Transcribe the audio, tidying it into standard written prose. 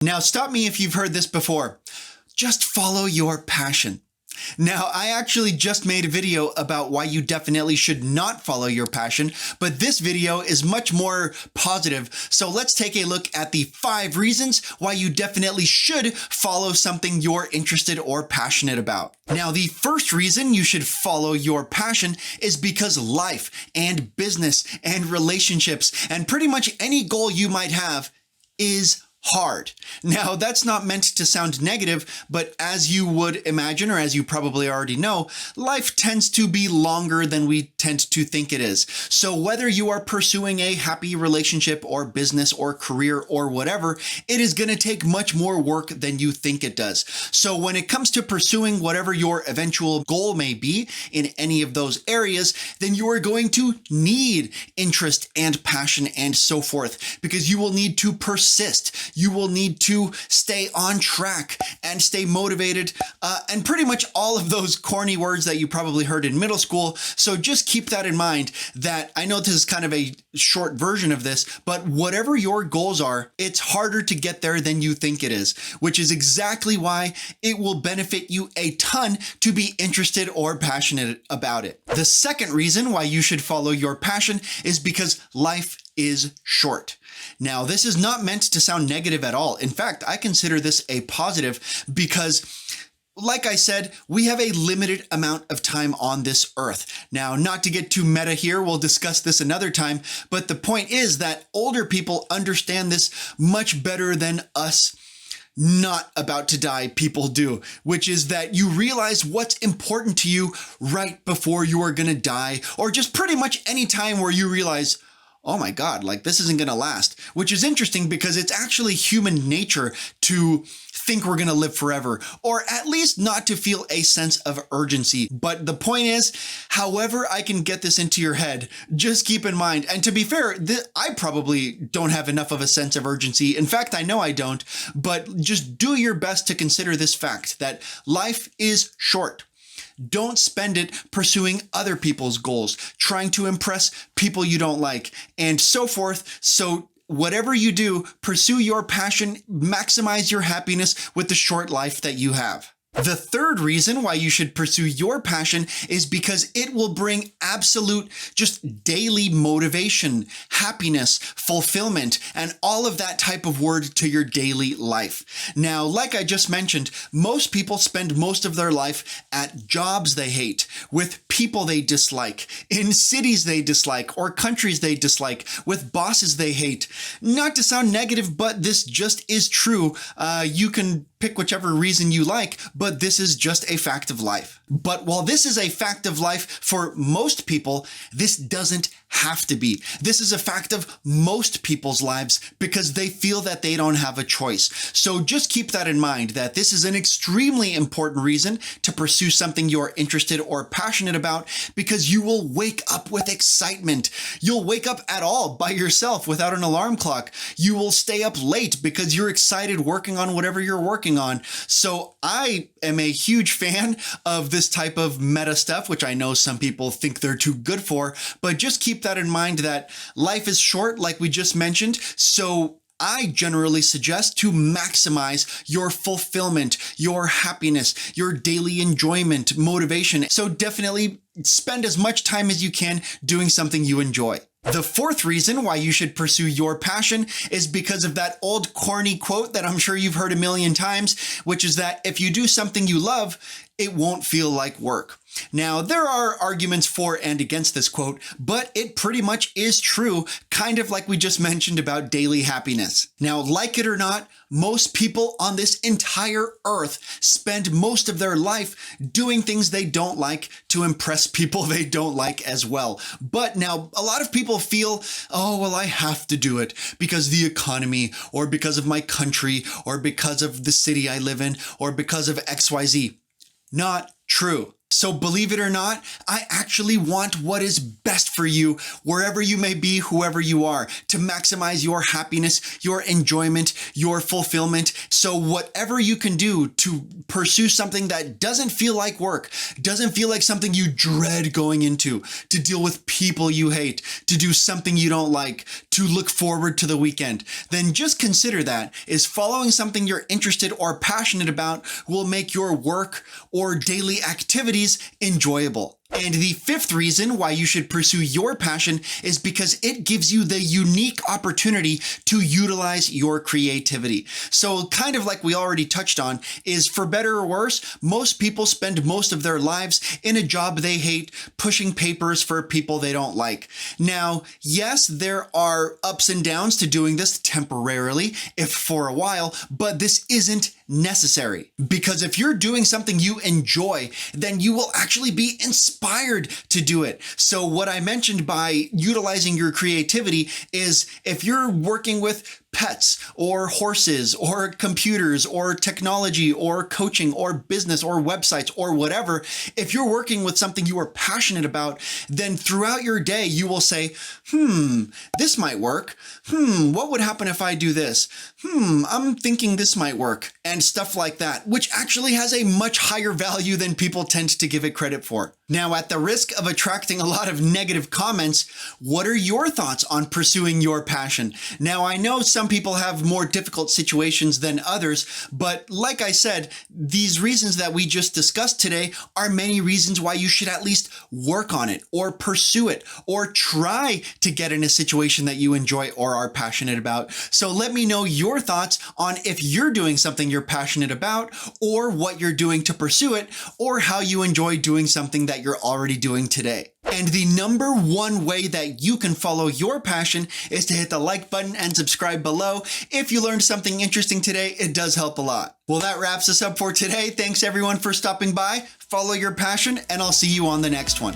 Now, stop me if you've heard this before. Just follow your passion. Now, I actually just made a video about why you definitely should not follow your passion, but this video is much more positive. So let's take a look at the 5 reasons why you definitely should follow something you're interested or passionate about. Now, the first reason you should follow your passion is because life and business and relationships and pretty much any goal you might have is hard. Now, that's not meant to sound negative, but as you would imagine, or as you probably already know, life tends to be longer than we tend to think it is. So whether you are pursuing a happy relationship or business or career or whatever, it is going to take much more work than you think it does. So when it comes to pursuing whatever your eventual goal may be in any of those areas, then you are going to need interest and passion and so forth, because you will need to persist. You will need to stay on track and stay motivated, and pretty much all of those corny words that you probably heard in middle school. So just keep that in mind, that I know this is kind of a short version of this, but whatever your goals are, it's harder to get there than you think it is, which is exactly why it will benefit you a ton to be interested or passionate about it. The second reason why you should follow your passion is because life is short. Now, this is not meant to sound negative at all. In fact, I consider this a positive because, like I said, we have a limited amount of time on this earth. Now, not to get too meta here, we'll discuss this another time, but the point is that older people understand this much better than us not about to die people do, which is that you realize what's important to you right before you are going to die, or just pretty much any time where you realize, oh my God, like this isn't going to last, which is interesting because it's actually human nature to think we're going to live forever, or at least not to feel a sense of urgency. But the point is, however I can get this into your head, just keep in mind, and to be fair, I probably don't have enough of a sense of urgency. In fact, I know I don't, but just do your best to consider this fact that life is short. Don't spend it pursuing other people's goals, trying to impress people you don't like, and so forth. So whatever you do, pursue your passion, maximize your happiness with the short life that you have. The third reason why you should pursue your passion is because it will bring absolute just daily motivation, happiness, fulfillment, and all of that type of word to your daily life. Now, like I just mentioned, most people spend most of their life at jobs they hate, with people they dislike, in cities they dislike, or countries they dislike, with bosses they hate. Not to sound negative, but this just is true. You can pick whichever reason you like, but this is just a fact of life. But while this is a fact of life for most people, this doesn't have to be. This is a fact of most people's lives because they feel that they don't have a choice. So just keep that in mind, that this is an extremely important reason to pursue something you're interested or passionate about, because you will wake up with excitement. You'll wake up at all by yourself without an alarm clock. You will stay up late because you're excited working on whatever you're working on. So I am a huge fan of this type of meta stuff, which I know some people think they're too good for, but just keep that in mind, that life is short, like we just mentioned. So I generally suggest to maximize your fulfillment, your happiness, your daily enjoyment, motivation. So definitely spend as much time as you can doing something you enjoy. The fourth reason why you should pursue your passion is because of that old corny quote that I'm sure you've heard a million times, which is that if you do something you love, it won't feel like work. Now, there are arguments for and against this quote, but it pretty much is true, kind of like we just mentioned about daily happiness. Now, like it or not, most people on this entire earth spend most of their life doing things they don't like to impress people they don't like as well. But now, a lot of people feel, oh, well, I have to do it because the economy, or because of my country, or because of the city I live in, or because of XYZ. Not true. So believe it or not, I actually want what is best for you, wherever you may be, whoever you are, to maximize your happiness, your enjoyment, your fulfillment. So whatever you can do to pursue something that doesn't feel like work, doesn't feel like something you dread going into, to deal with people you hate, to do something you don't like, to look forward to the weekend, then just consider that is following something you're interested or passionate about will make your work or daily activities enjoyable. And the fifth reason why you should pursue your passion is because it gives you the unique opportunity to utilize your creativity. So kind of like we already touched on is, for better or worse, most people spend most of their lives in a job they hate, pushing papers for people they don't like. Now, yes, there are ups and downs to doing this temporarily, if for a while, but this isn't necessary. Because if you're doing something you enjoy, then you will actually be inspired to do it. So what I mentioned by utilizing your creativity is if you're working with pets or horses or computers or technology or coaching or business or websites or whatever, if you're working with something you are passionate about, then throughout your day, you will say, this might work. What would happen if I do this? I'm thinking this might work, and stuff like that, which actually has a much higher value than people tend to give it credit for. Now, at the risk of attracting a lot of negative comments, what are your thoughts on pursuing your passion? Now, I know some people have more difficult situations than others, but like I said, these reasons that we just discussed today are many reasons why you should at least work on it or pursue it or try to get in a situation that you enjoy or are passionate about. So let me know your thoughts on if you're doing something you're passionate about, or what you're doing to pursue it, or how you enjoy doing something that you're already doing today. And the number one way that you can follow your passion is to hit the like button and subscribe below. If you learned something interesting today, it does help a lot. Well, that wraps us up for today. Thanks everyone for stopping by. Follow your passion, and I'll see you on the next one.